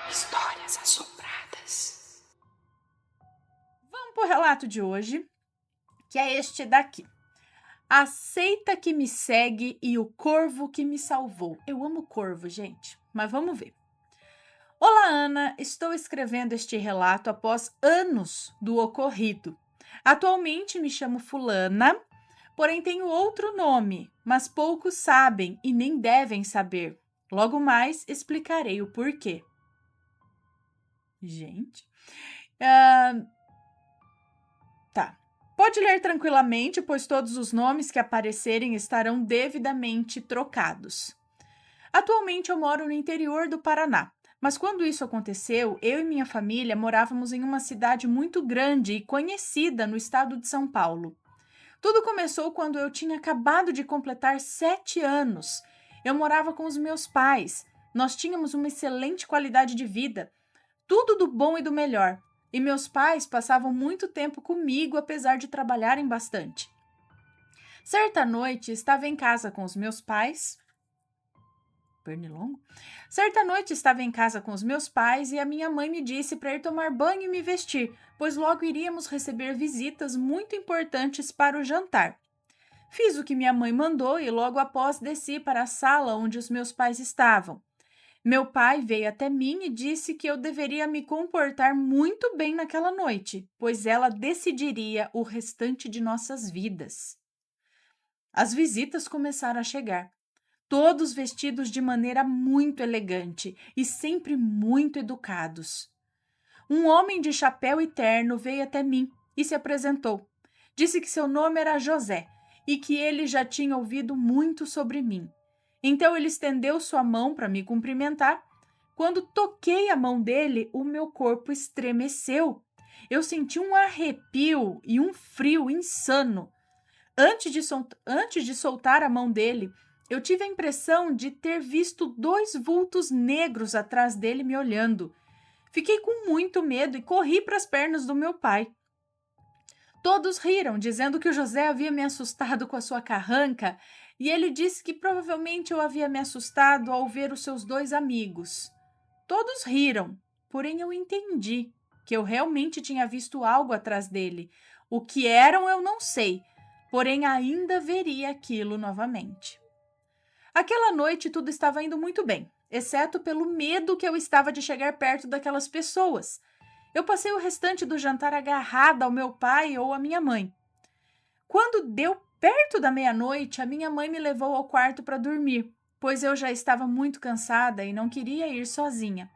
Histórias assombradas. Vamos para o relato de hoje, que é este daqui. A seita que me segue e o corvo que me salvou. Eu amo corvo, gente, mas vamos ver. Olá, Ana. Estou escrevendo este relato após anos do ocorrido. Atualmente me chamo Fulana, porém tenho outro nome, mas poucos sabem e nem devem saber. Logo mais explicarei o porquê. Gente. Tá. Pode ler tranquilamente, pois todos os nomes que aparecerem estarão devidamente trocados. Atualmente eu moro no interior do Paraná, mas quando isso aconteceu, eu e minha família morávamos em uma cidade muito grande e conhecida no estado de São Paulo. Tudo começou quando eu tinha acabado de completar 7 anos. Eu morava com os meus pais. Nós tínhamos uma excelente qualidade de vida, tudo do bom e do melhor. E meus pais passavam muito tempo comigo, apesar de trabalharem bastante. Certa noite, estava em casa com os meus pais. Pernilongo? Certa noite, estava em casa com os meus pais e a minha mãe me disse para ir tomar banho e me vestir, pois logo iríamos receber visitas muito importantes para o jantar. Fiz o que minha mãe mandou e logo após desci para a sala onde os meus pais estavam. Meu pai veio até mim e disse que eu deveria me comportar muito bem naquela noite, pois ela decidiria o restante de nossas vidas. As visitas começaram a chegar, todos vestidos de maneira muito elegante e sempre muito educados. Um homem de chapéu e terno veio até mim e se apresentou. Disse que seu nome era José e que ele já tinha ouvido muito sobre mim. Então ele estendeu sua mão para me cumprimentar. Quando toquei a mão dele, o meu corpo estremeceu. Eu senti um arrepio e um frio insano. Antes de soltar a mão dele, eu tive a impressão de ter visto 2 vultos negros atrás dele me olhando. Fiquei com muito medo e corri para as pernas do meu pai. Todos riram, dizendo que o José havia me assustado com a sua carranca, e ele disse que provavelmente eu havia me assustado ao ver os seus 2 amigos. Todos riram, porém eu entendi que eu realmente tinha visto algo atrás dele. O que eram eu não sei, porém ainda veria aquilo novamente. Aquela noite tudo estava indo muito bem, exceto pelo medo que eu estava de chegar perto daquelas pessoas. Eu passei o restante do jantar agarrada ao meu pai ou à minha mãe. Quando deu perto da meia-noite, a minha mãe me levou ao quarto para dormir, pois eu já estava muito cansada e não queria ir sozinha.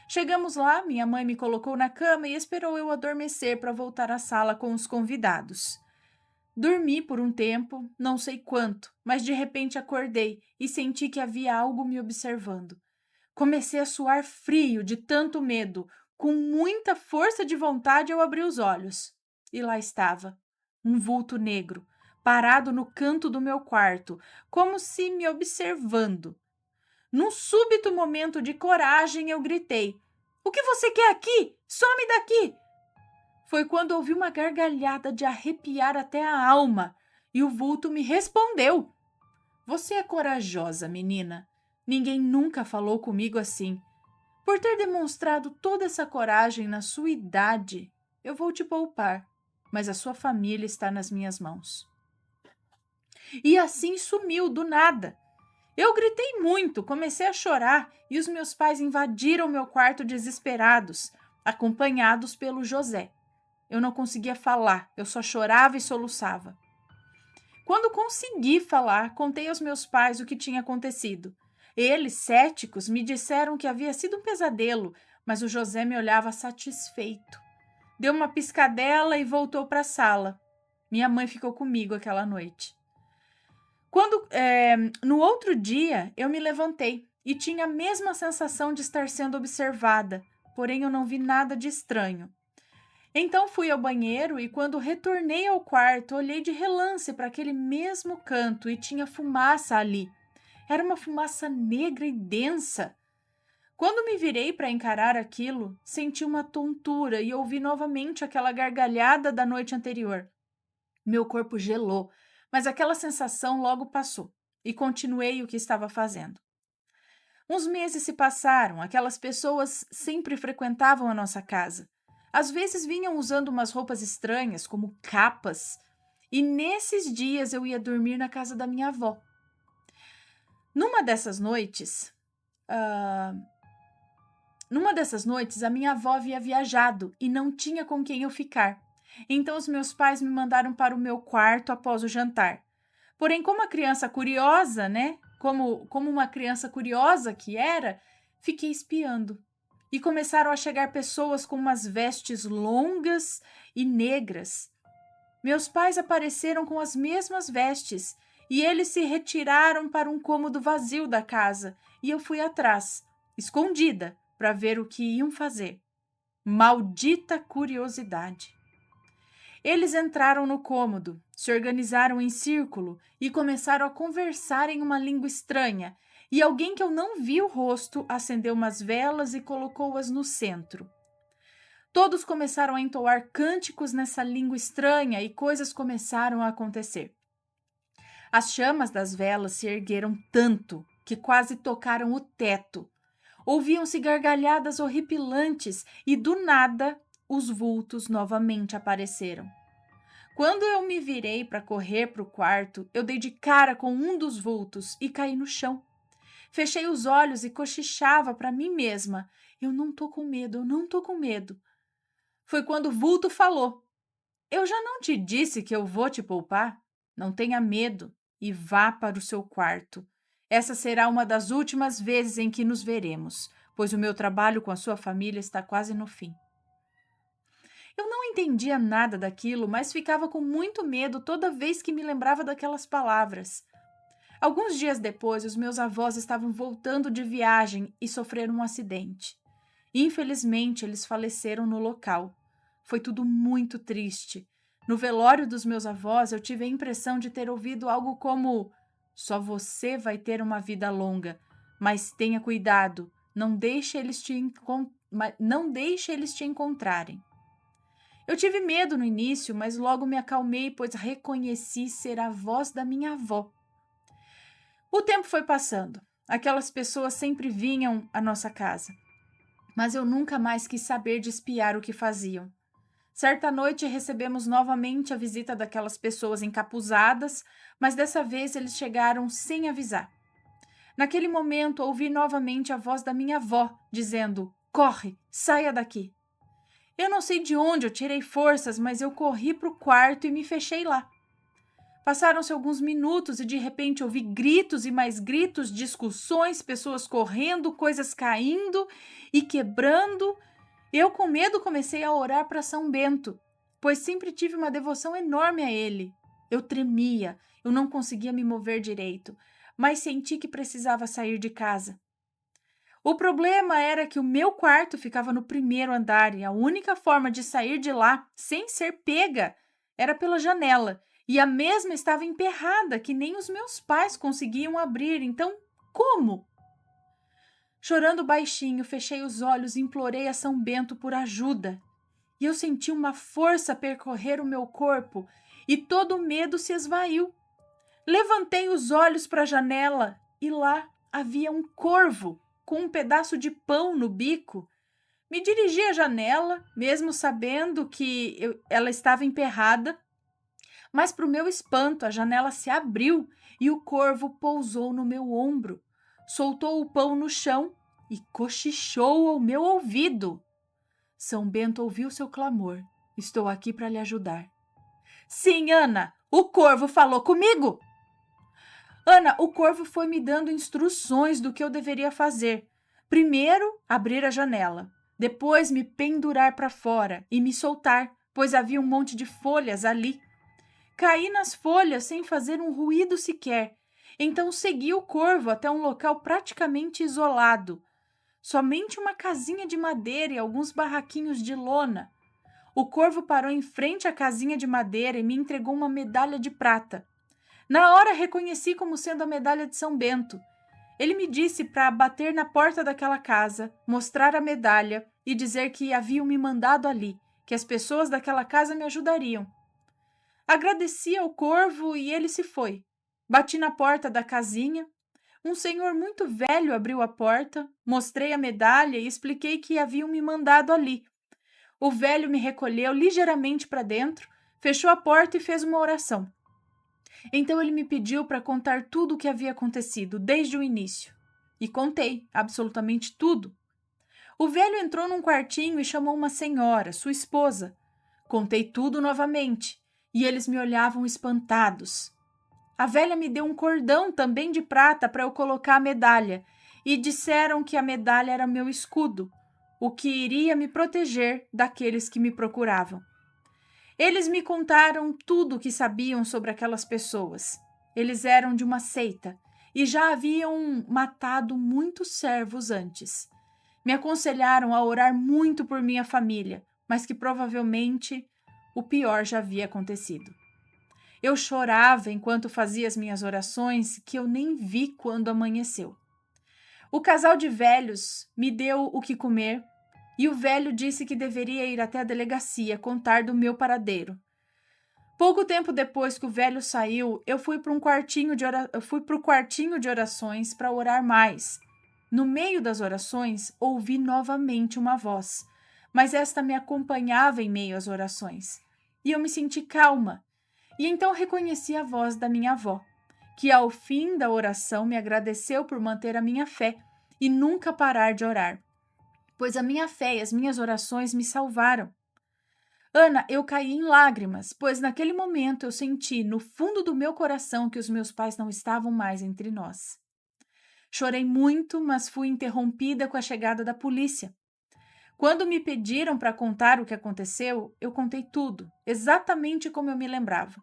Chegamos lá, minha mãe me colocou na cama e esperou eu adormecer para voltar à sala com os convidados. Dormi por um tempo, não sei quanto, mas de repente acordei e senti que havia algo me observando. Comecei a suar frio de tanto medo. Com muita força de vontade, eu abri os olhos. E lá estava, um vulto negro, parado no canto do meu quarto, como se me observando. Num súbito momento de coragem, eu gritei: "O que você quer aqui? Some daqui!" Foi quando ouvi uma gargalhada de arrepiar até a alma, e o vulto me respondeu: "Você é corajosa, menina. Ninguém nunca falou comigo assim. Por ter demonstrado toda essa coragem na sua idade, eu vou te poupar, mas a sua família está nas minhas mãos." E assim sumiu do nada. Eu gritei muito, comecei a chorar e os meus pais invadiram meu quarto desesperados, acompanhados pelo José. Eu não conseguia falar, eu só chorava e soluçava. Quando consegui falar, contei aos meus pais o que tinha acontecido. Eles, céticos, me disseram que havia sido um pesadelo, mas o José me olhava satisfeito. Deu uma piscadela e voltou para a sala. Minha mãe ficou comigo aquela noite. No outro dia, eu me levantei e tinha a mesma sensação de estar sendo observada, porém eu não vi nada de estranho. Então fui ao banheiro e, quando retornei ao quarto, olhei de relance para aquele mesmo canto e tinha fumaça ali. Era uma fumaça negra e densa. Quando me virei para encarar aquilo, senti uma tontura e ouvi novamente aquela gargalhada da noite anterior. Meu corpo gelou, mas aquela sensação logo passou e continuei o que estava fazendo. Uns meses se passaram, aquelas pessoas sempre frequentavam a nossa casa. Às vezes vinham usando umas roupas estranhas, como capas, e nesses dias eu ia dormir na casa da minha avó. Numa dessas noites, a minha avó havia viajado e não tinha com quem eu ficar. Então os meus pais me mandaram para o meu quarto após o jantar. Porém, como uma criança curiosa, né? Como uma criança curiosa que era, fiquei espiando. E começaram a chegar pessoas com umas vestes longas e negras. Meus pais apareceram com as mesmas vestes e eles se retiraram para um cômodo vazio da casa e eu fui atrás, escondida, para ver o que iam fazer. Maldita curiosidade! Eles entraram no cômodo, se organizaram em círculo e começaram a conversar em uma língua estranha, e alguém que eu não vi o rosto acendeu umas velas e colocou-as no centro. Todos começaram a entoar cânticos nessa língua estranha e coisas começaram a acontecer. As chamas das velas se ergueram tanto que quase tocaram o teto. Ouviam-se gargalhadas horripilantes e, do nada, os vultos novamente apareceram. Quando eu me virei para correr para o quarto, eu dei de cara com um dos vultos e caí no chão. Fechei os olhos e cochichava para mim mesma: eu não tô com medo, eu não tô com medo. Foi quando o vulto falou: eu já não te disse que eu vou te poupar? Não tenha medo e vá para o seu quarto. Essa será uma das últimas vezes em que nos veremos, pois o meu trabalho com a sua família está quase no fim. Eu não entendia nada daquilo, mas ficava com muito medo toda vez que me lembrava daquelas palavras. Alguns dias depois, os meus avós estavam voltando de viagem e sofreram um acidente. Infelizmente, eles faleceram no local. Foi tudo muito triste. No velório dos meus avós, eu tive a impressão de ter ouvido algo como: só você vai ter uma vida longa, mas tenha cuidado, não deixe eles te encontrarem. Eu tive medo no início, mas logo me acalmei, pois reconheci ser a voz da minha avó. O tempo foi passando. Aquelas pessoas sempre vinham à nossa casa, mas eu nunca mais quis saber de espiar o que faziam. Certa noite recebemos novamente a visita daquelas pessoas encapuzadas, mas dessa vez eles chegaram sem avisar. Naquele momento ouvi novamente a voz da minha avó, dizendo: corre, saia daqui. Eu não sei de onde eu tirei forças, mas eu corri para o quarto e me fechei lá. Passaram-se alguns minutos e de repente ouvi gritos e mais gritos, discussões, pessoas correndo, coisas caindo e quebrando. Eu, com medo, comecei a orar para São Bento, pois sempre tive uma devoção enorme a ele. Eu tremia, eu não conseguia me mover direito, mas senti que precisava sair de casa. O problema era que o meu quarto ficava no primeiro andar e a única forma de sair de lá, sem ser pega, era pela janela. E a mesma estava emperrada, que nem os meus pais conseguiam abrir. Então, como? Chorando baixinho, fechei os olhos e implorei a São Bento por ajuda. E eu senti uma força percorrer o meu corpo e todo o medo se esvaiu. Levantei os olhos para a janela e lá havia um corvo com um pedaço de pão no bico. Me dirigi à janela, mesmo sabendo que ela estava emperrada, mas, para o meu espanto, a janela se abriu e o corvo pousou no meu ombro, soltou o pão no chão e cochichou ao meu ouvido. São Bento ouviu seu clamor. Estou aqui para lhe ajudar. Sim, Ana, o corvo falou comigo. Ana, o corvo foi me dando instruções do que eu deveria fazer. Primeiro, abrir a janela. Depois, me pendurar para fora e me soltar, pois havia um monte de folhas ali. Caí nas folhas sem fazer um ruído sequer. Então segui o corvo até um local praticamente isolado. Somente uma casinha de madeira e alguns barraquinhos de lona. O corvo parou em frente à casinha de madeira e me entregou uma medalha de prata. Na hora reconheci como sendo a medalha de São Bento. Ele me disse para bater na porta daquela casa, mostrar a medalha e dizer que haviam me mandado ali, que as pessoas daquela casa me ajudariam. Agradeci ao corvo e ele se foi. Bati na porta da casinha. Um senhor muito velho abriu a porta, mostrei a medalha e expliquei que haviam me mandado ali. O velho me recolheu ligeiramente para dentro, fechou a porta e fez uma oração. Então ele me pediu para contar tudo o que havia acontecido, desde o início. E contei, absolutamente tudo. O velho entrou num quartinho e chamou uma senhora, sua esposa. Contei tudo novamente, e eles me olhavam espantados. A velha me deu um cordão também de prata para eu colocar a medalha, e disseram que a medalha era meu escudo, o que iria me proteger daqueles que me procuravam. Eles me contaram tudo o que sabiam sobre aquelas pessoas. Eles eram de uma seita e já haviam matado muitos servos antes. Me aconselharam a orar muito por minha família, mas que provavelmente o pior já havia acontecido. Eu chorava enquanto fazia as minhas orações, que eu nem vi quando amanheceu. O casal de velhos me deu o que comer e o velho disse que deveria ir até a delegacia contar do meu paradeiro. Pouco tempo depois que o velho saiu, eu fui para o quartinho de orações para orar mais. No meio das orações, ouvi novamente uma voz, mas esta me acompanhava em meio às orações. E eu me senti calma. E então reconheci a voz da minha avó, que ao fim da oração me agradeceu por manter a minha fé e nunca parar de orar, pois a minha fé e as minhas orações me salvaram. Ana, eu caí em lágrimas, pois naquele momento eu senti no fundo do meu coração que os meus pais não estavam mais entre nós. Chorei muito, mas fui interrompida com a chegada da polícia. Quando me pediram para contar o que aconteceu, eu contei tudo, exatamente como eu me lembrava.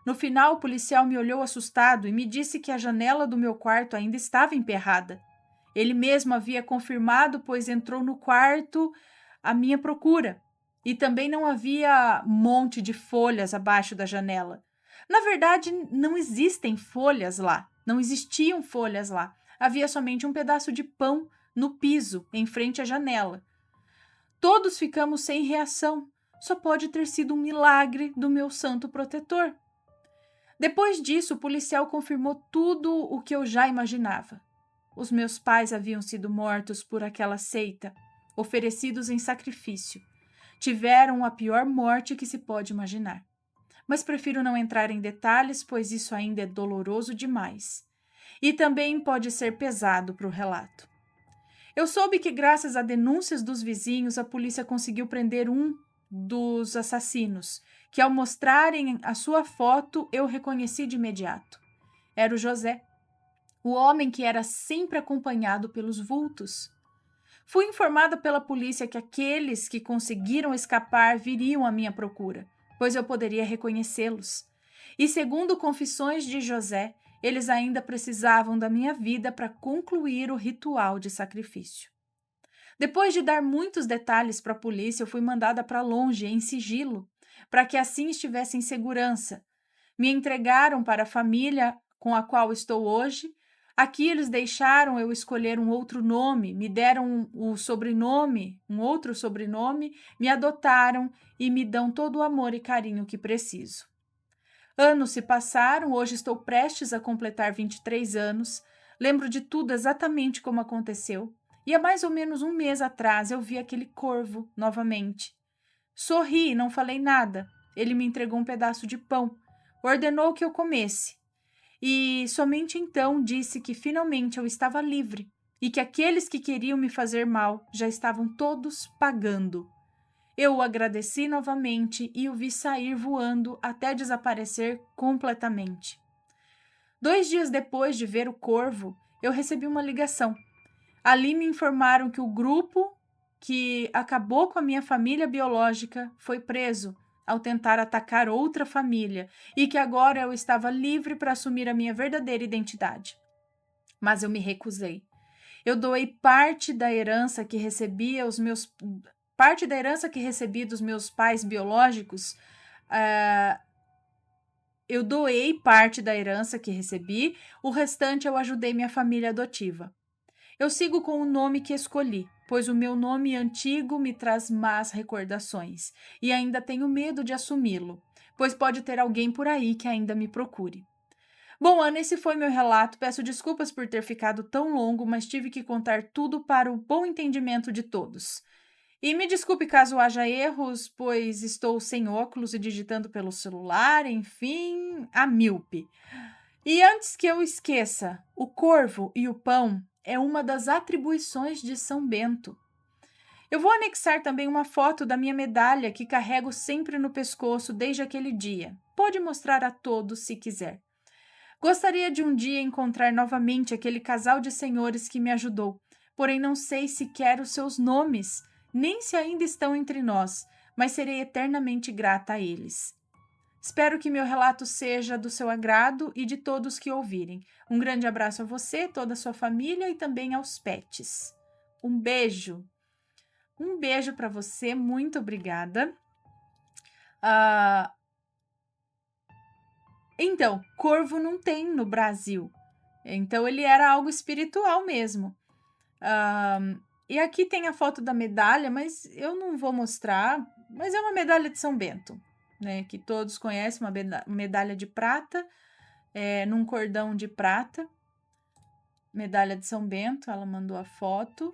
No final, o policial me olhou assustado e me disse que a janela do meu quarto ainda estava emperrada. Ele mesmo havia confirmado, pois entrou no quarto à minha procura. E também não havia monte de folhas abaixo da janela. Na verdade, não existem folhas lá. Não existiam folhas lá. Havia somente um pedaço de pão no piso, em frente à janela. Todos ficamos sem reação. Só pode ter sido um milagre do meu santo protetor. Depois disso, o policial confirmou tudo o que eu já imaginava. Os meus pais haviam sido mortos por aquela seita, oferecidos em sacrifício. Tiveram a pior morte que se pode imaginar. Mas prefiro não entrar em detalhes, pois isso ainda é doloroso demais. E também pode ser pesado para o relato. Eu soube que, graças a denúncias dos vizinhos, a polícia conseguiu prender um dos assassinos, que ao mostrarem a sua foto eu reconheci de imediato. Era o José, o homem que era sempre acompanhado pelos vultos. Fui informada pela polícia que aqueles que conseguiram escapar viriam à minha procura, pois eu poderia reconhecê-los. E segundo confissões de José, eles ainda precisavam da minha vida para concluir o ritual de sacrifício. Depois de dar muitos detalhes para a polícia, eu fui mandada para longe, em sigilo, para que assim estivesse em segurança. Me entregaram para a família com a qual estou hoje. Aqui eles deixaram eu escolher um outro nome, me deram um outro sobrenome, me adotaram e me dão todo o amor e carinho que preciso. Anos se passaram, hoje estou prestes a completar 23 anos, lembro de tudo exatamente como aconteceu, e há mais ou menos um mês atrás eu vi aquele corvo novamente. Sorri e não falei nada. Ele me entregou um pedaço de pão, ordenou que eu comesse. E somente então disse que finalmente eu estava livre e que aqueles que queriam me fazer mal já estavam todos pagando. Eu o agradeci novamente e o vi sair voando até desaparecer completamente. 2 dias depois de ver o corvo, eu recebi uma ligação. Ali me informaram que o grupo que acabou com a minha família biológica foi preso ao tentar atacar outra família e que agora eu estava livre para assumir a minha verdadeira identidade. Mas eu me recusei. Eu doei parte da herança que recebi dos meus pais biológicos. Eu doei parte da herança que recebi, o restante eu ajudei minha família adotiva. Eu sigo com o nome que escolhi, pois o meu nome antigo me traz más recordações e ainda tenho medo de assumi-lo, pois pode ter alguém por aí que ainda me procure. Bom, Ana, esse foi meu relato. Peço desculpas por ter ficado tão longo, mas tive que contar tudo para o bom entendimento de todos. E me desculpe caso haja erros, pois estou sem óculos e digitando pelo celular, enfim, a míope. E antes que eu esqueça, o corvo e o pão é uma das atribuições de São Bento. Eu vou anexar também uma foto da minha medalha que carrego sempre no pescoço desde aquele dia. Pode mostrar a todos se quiser. Gostaria de um dia encontrar novamente aquele casal de senhores que me ajudou, porém não sei sequer os seus nomes, nem se ainda estão entre nós, mas serei eternamente grata a eles. Espero que meu relato seja do seu agrado e de todos que ouvirem. Um grande abraço a você, toda a sua família e também aos pets. Um beijo. Um beijo para você, muito obrigada. Então, corvo não tem no Brasil. Então, ele era algo espiritual mesmo. E aqui tem a foto da medalha, mas eu não vou mostrar. Mas é uma medalha de São Bento, né? Que todos conhecem, uma medalha de prata, num cordão de prata. Medalha de São Bento, ela mandou a foto.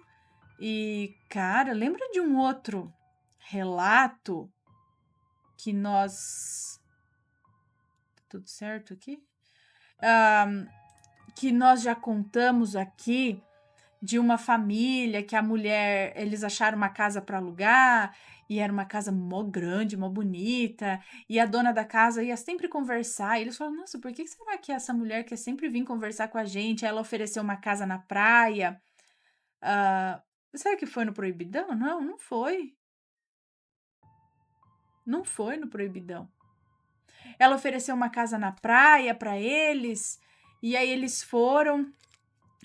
E, cara, lembra de um outro relato que nós... Tudo certo aqui? Que nós já contamos aqui de uma família que a mulher, eles acharam uma casa para alugar e era uma casa mó grande, mó bonita, e a dona da casa ia sempre conversar, e eles falaram, nossa, por que será que essa mulher quer sempre vir conversar com a gente? Ela ofereceu uma casa na praia. Será que foi no Proibidão? Não, não foi. Não foi no Proibidão. Ela ofereceu uma casa na praia para eles, e aí eles foram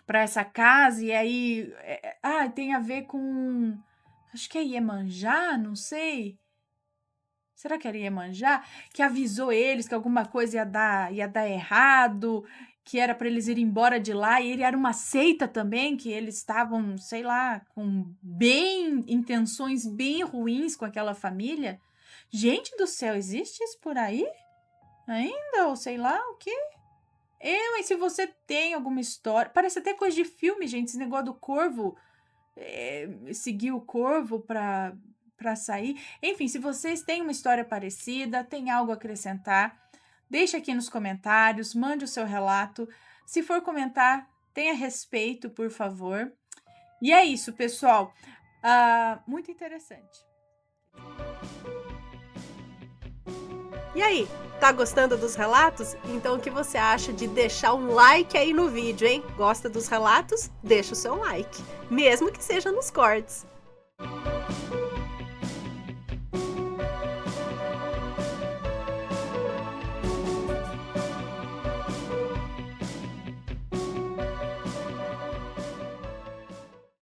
para essa casa, e aí tem a ver com, acho que é Iemanjá, não sei. Será que era Iemanjá? Que avisou eles que alguma coisa ia dar errado, que era para eles irem embora de lá, e ele era uma seita também, que eles estavam, sei lá, com intenções bem ruins com aquela família. Gente do céu, existe isso por aí? Ainda? Ou sei lá o quê? E se você tem alguma história... Parece até coisa de filme, gente, esse negócio do corvo. Seguir o corvo pra sair. Enfim, se vocês têm uma história parecida, tem algo a acrescentar, deixe aqui nos comentários, mande o seu relato. Se for comentar, tenha respeito, por favor. E é isso, pessoal. Muito interessante. E aí, tá gostando dos relatos? Então o que você acha de deixar um like aí no vídeo, hein? Gosta dos relatos? Deixa o seu like, mesmo que seja nos cortes.